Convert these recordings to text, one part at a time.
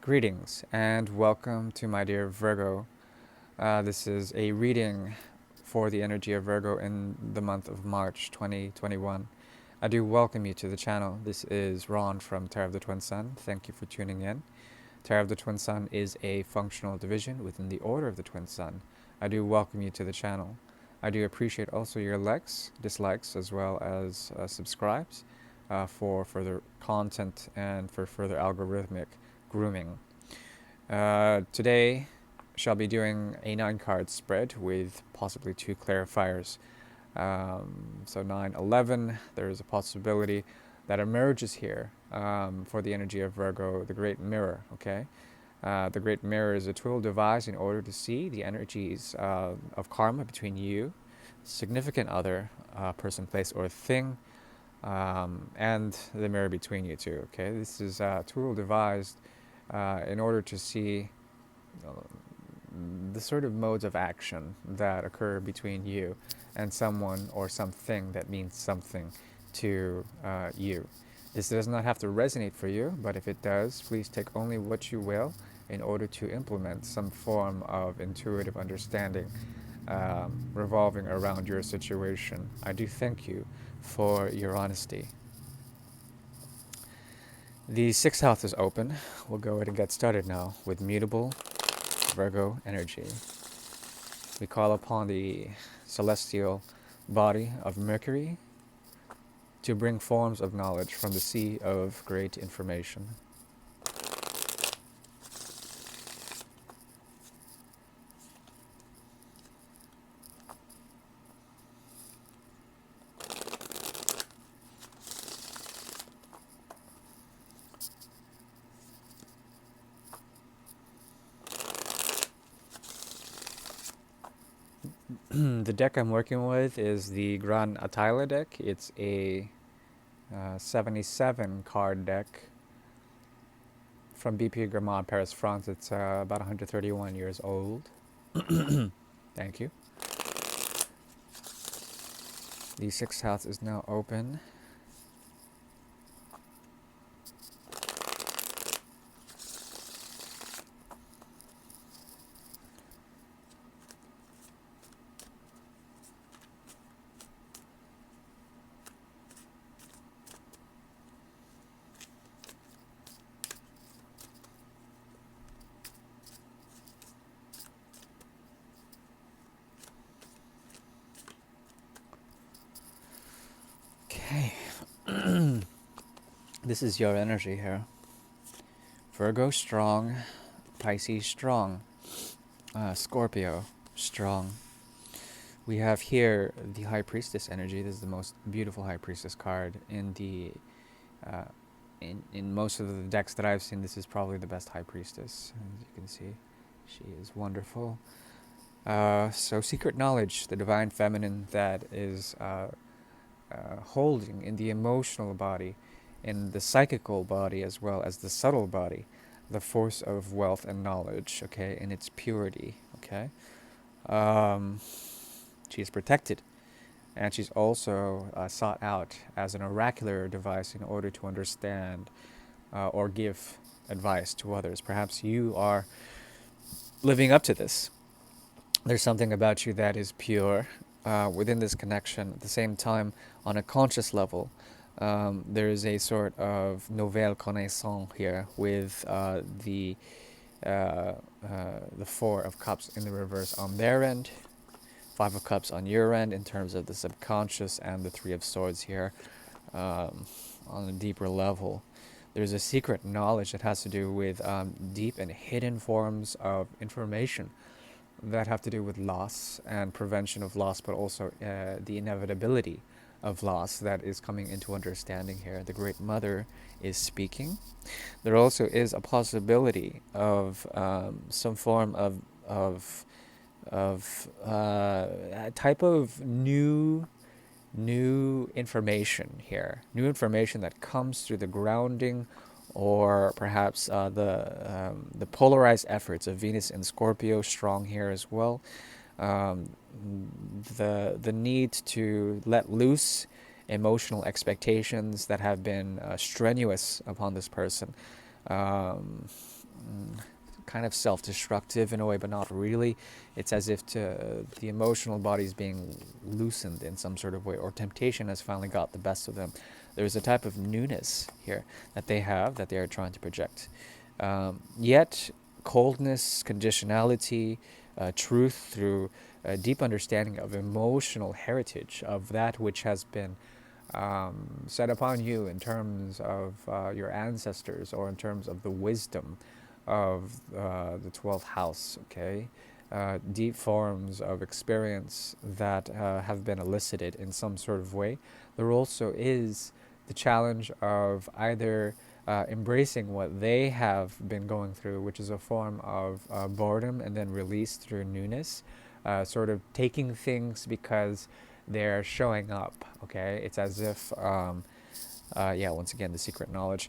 Greetings and welcome to my dear Virgo. This is a reading for the energy of Virgo in the month of March 2021. I do welcome you to the channel. This is Ron from Tarot of the Twin Sun. Thank you for tuning in. Tarot of the Twin Sun is a functional division within the Order of the Twin Sun. I do welcome you to the channel. I do appreciate also your likes, dislikes, as well as subscribes for further content and for further algorithmic grooming. Today, shall be doing a 9-card spread with possibly 2 clarifiers. So 9-11, there is a possibility that emerges here for the energy of Virgo, the Great Mirror, okay? The Great Mirror is a tool devised in order to see the energies of karma between you, significant other, person, place, or thing, and the mirror between you two, okay? This is a tool devised in order to see the sort of modes of action that occur between you and someone or something that means something to you. This does not have to resonate for you, but if it does, please take only what you will in order to implement some form of intuitive understanding revolving around your situation. I do thank you for your honesty. The 6th house is open. We'll go ahead and get started now with mutable Virgo energy. We call upon the celestial body of Mercury to bring forms of knowledge from the sea of great information. The deck I'm working with is the Gran Atila deck. It's a 77 card deck from BP Gramont, Paris, France. It's about 131 years old. Thank you. The 6th house is now open. Okay. This is your energy here. Virgo strong, Pisces strong, Scorpio strong. We have here the High Priestess energy. This is the most beautiful High Priestess card in the in most of the decks that I've seen. This is probably the best High Priestess. As you can see, she is wonderful. So secret knowledge, the divine feminine that is holding in the emotional body, in the psychical body, as well as the subtle body, the force of wealth and knowledge, okay, in its purity, okay? She is protected, and she's also sought out as an oracular device in order to understand or give advice to others. Perhaps you are living up to this. There's something about you that is pure within this connection. At the same time, on a conscious level, there is a sort of nouvelle connaissance here with the 4 of Cups in the reverse on their end, 5 of Cups on your end in terms of the subconscious, and the 3 of Swords here on a deeper level. There's a secret knowledge that has to do with deep and hidden forms of information that have to do with loss and prevention of loss, but also the inevitability of loss that is coming into understanding here. The Great Mother is speaking. There also is a possibility of some form of a type of new information here, new information that comes through the grounding, or perhaps the polarized efforts of Venus and Scorpio strong here as well. The need to let loose emotional expectations that have been strenuous upon this person. kind of self-destructive in a way, but not really. It's as if the emotional body is being loosened in some sort of way, or temptation has finally got the best of them. There's a type of newness here that they have that they are trying to project. Yet, coldness, conditionality, truth through a deep understanding of emotional heritage, of that which has been set upon you in terms of your ancestors, or in terms of the wisdom of the 12th house, okay? Deep forms of experience that have been elicited in some sort of way. There also is the challenge of either embracing what they have been going through, which is a form of boredom, and then release through newness, sort of taking things because they're showing up, okay? It's as if, yeah, once again, the secret knowledge.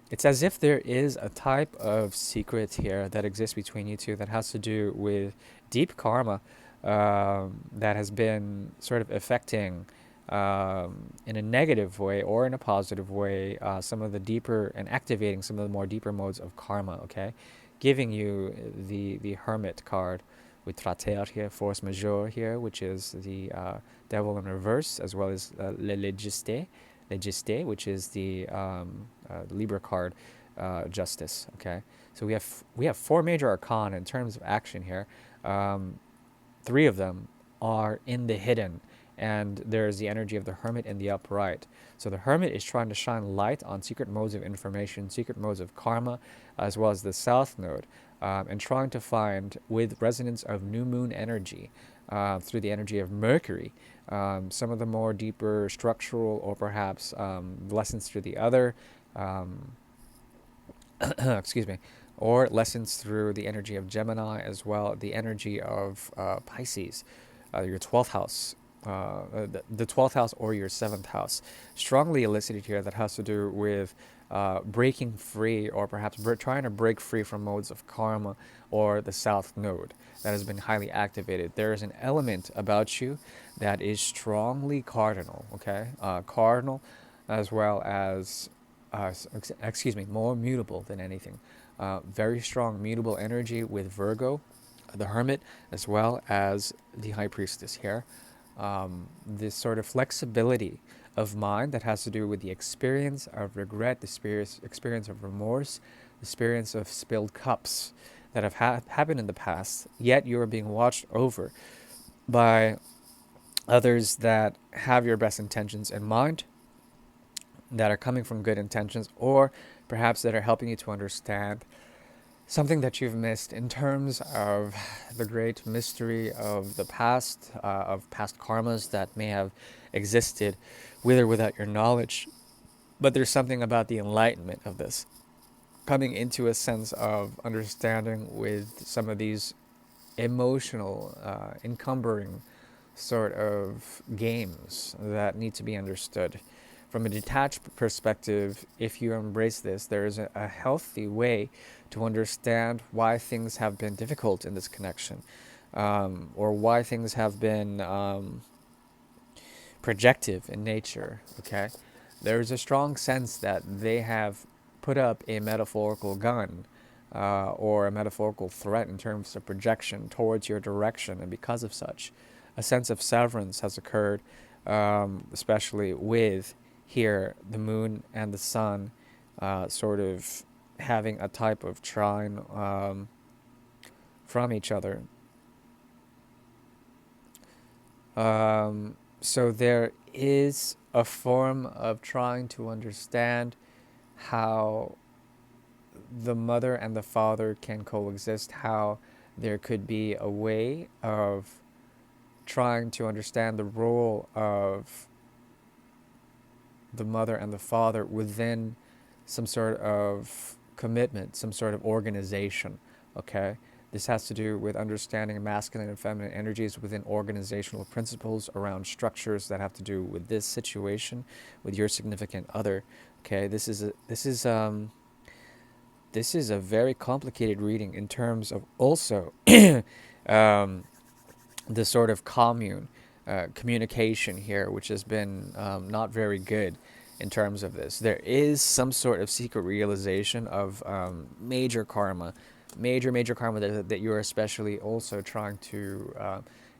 It's as if there is a type of secret here that exists between you two that has to do with deep karma that has been sort of affecting, in a negative way or in a positive way, some of the deeper, and activating some of the more deeper modes of karma, okay? Giving you the Hermit card with Trater here, force majeure here, which is the devil in reverse, as well as Le Legisté, which is the Libra card, justice. Okay, so we have four major arcana in terms of action here. Three of them are in the hidden, and there's the energy of the Hermit in the upright. So the Hermit is trying to shine light on secret modes of information, secret modes of karma, as well as the South Node, and trying to find, with resonance of new moon energy, through the energy of Mercury, some of the more deeper structural, or perhaps lessons through the other, excuse me, or lessons through the energy of Gemini, as well the energy of Pisces, your 12th house, the 12th house or your 7th house, strongly elicited here, that has to do with breaking free, or perhaps trying to break free from modes of karma, or the South Node that has been highly activated. There is an element about you that is strongly cardinal, okay? Cardinal, as well as, excuse me, more mutable than anything. Very strong mutable energy with Virgo, the Hermit, as well as the High Priestess here. This sort of flexibility of mind that has to do with the experience of regret, the experience of remorse, the experience of spilled cups that have happened in the past, yet you are being watched over by others that have your best intentions in mind, that are coming from good intentions, or perhaps that are helping you to understand something that you've missed in terms of the great mystery of the past, of past karmas that may have existed with or without your knowledge. But there's something about the enlightenment of this, coming into a sense of understanding with some of these emotional, encumbering sort of games that need to be understood. From a detached perspective, if you embrace this, there is a healthy way to understand why things have been difficult in this connection, or why things have been projective in nature, okay? There's a strong sense that they have put up a metaphorical gun, or a metaphorical threat in terms of projection towards your direction, and because of such, a sense of severance has occurred, especially with here the moon and the sun sort of having a type of trine from each other. So there is a form of trying to understand how the mother and the father can coexist, how there could be a way of trying to understand the role of the mother and the father within some sort of commitment, some sort of organization, okay? This has to do with understanding masculine and feminine energies within organizational principles around structures that have to do with this situation, with your significant other, okay? This is a very complicated reading in terms of also the sort of communication here, which has been not very good in terms of this. There is some sort of secret realization of major karma, major karma that you're especially also trying to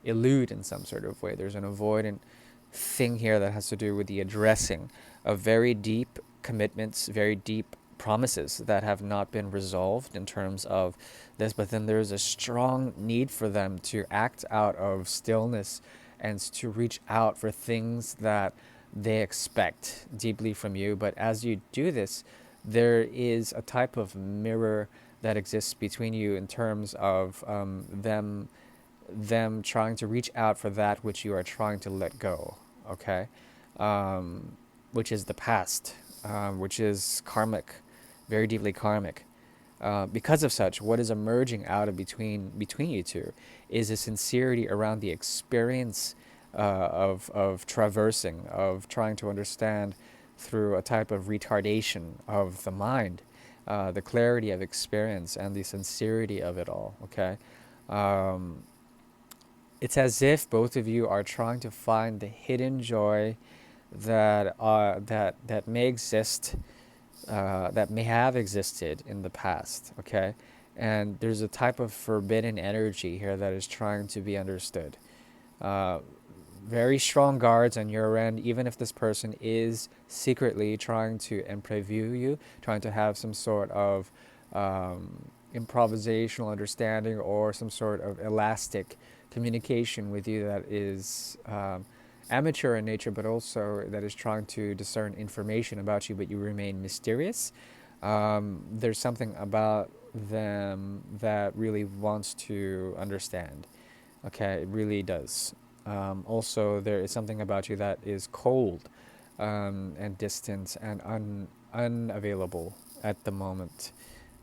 elude in some sort of way. There's an avoidant thing here that has to do with the addressing of very deep commitments, very deep promises that have not been resolved in terms of this, but then there's a strong need for them to act out of stillness and to reach out for things that they expect deeply from you. But as you do this, there is a type of mirror that exists between you in terms of them trying to reach out for that which you are trying to let go. Okay, which is the past, which is karmic, very deeply karmic. Because of such, what is emerging out of between you two is a sincerity around the experience of traversing, of trying to understand through a type of retardation of the mind, the clarity of experience and the sincerity of it all. Okay, it's as if both of you are trying to find the hidden joy that may exist, that may have existed in the past. Okay, and there's a type of forbidden energy here that is trying to be understood. Uh, Very strong guards on your end, even if this person is secretly trying to impreview you, trying to have some sort of improvisational understanding or some sort of elastic communication with you that is amateur in nature, but also that is trying to discern information about you, but you remain mysterious. There's something about them that really wants to understand. Okay, it really does. Also, there is something about you that is cold and distant and unavailable at the moment.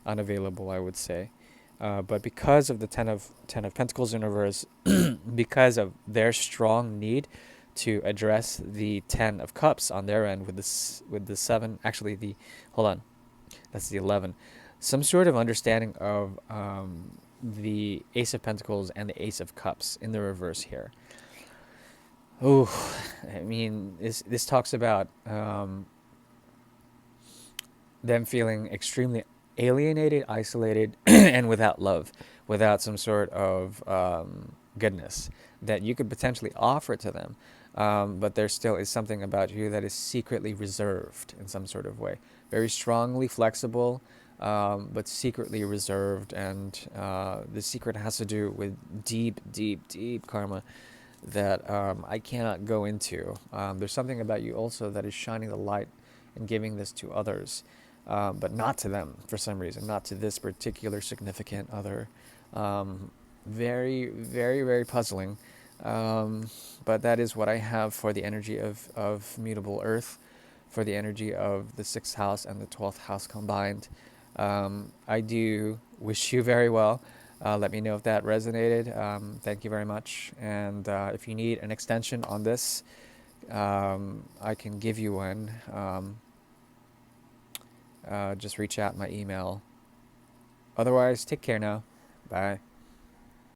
Unavailable, I would say. But because of the Ten of Pentacles in reverse, because of their strong need to address the Ten of Cups on their end with the seven, actually the hold on, that's the 11, some sort of understanding of the Ace of Pentacles and the Ace of Cups in the reverse here. Oh, I mean, this talks about them feeling extremely alienated, isolated, and without love, without some sort of goodness that you could potentially offer to them. But there still is something about you that is secretly reserved in some sort of way. Very strongly flexible, but secretly reserved. And the secret has to do with deep karma that I cannot go into. There's something about you also that is shining the light and giving this to others, but not to them for some reason, not to this particular significant other. Very puzzling. But that is what I have for the energy of mutable earth, for the energy of the 6th house and the 12th house combined. I do wish you very well. Let me know if that resonated. Thank you very much. And if you need an extension on this, I can give you one. Just reach out my email. Otherwise, take care now. Bye.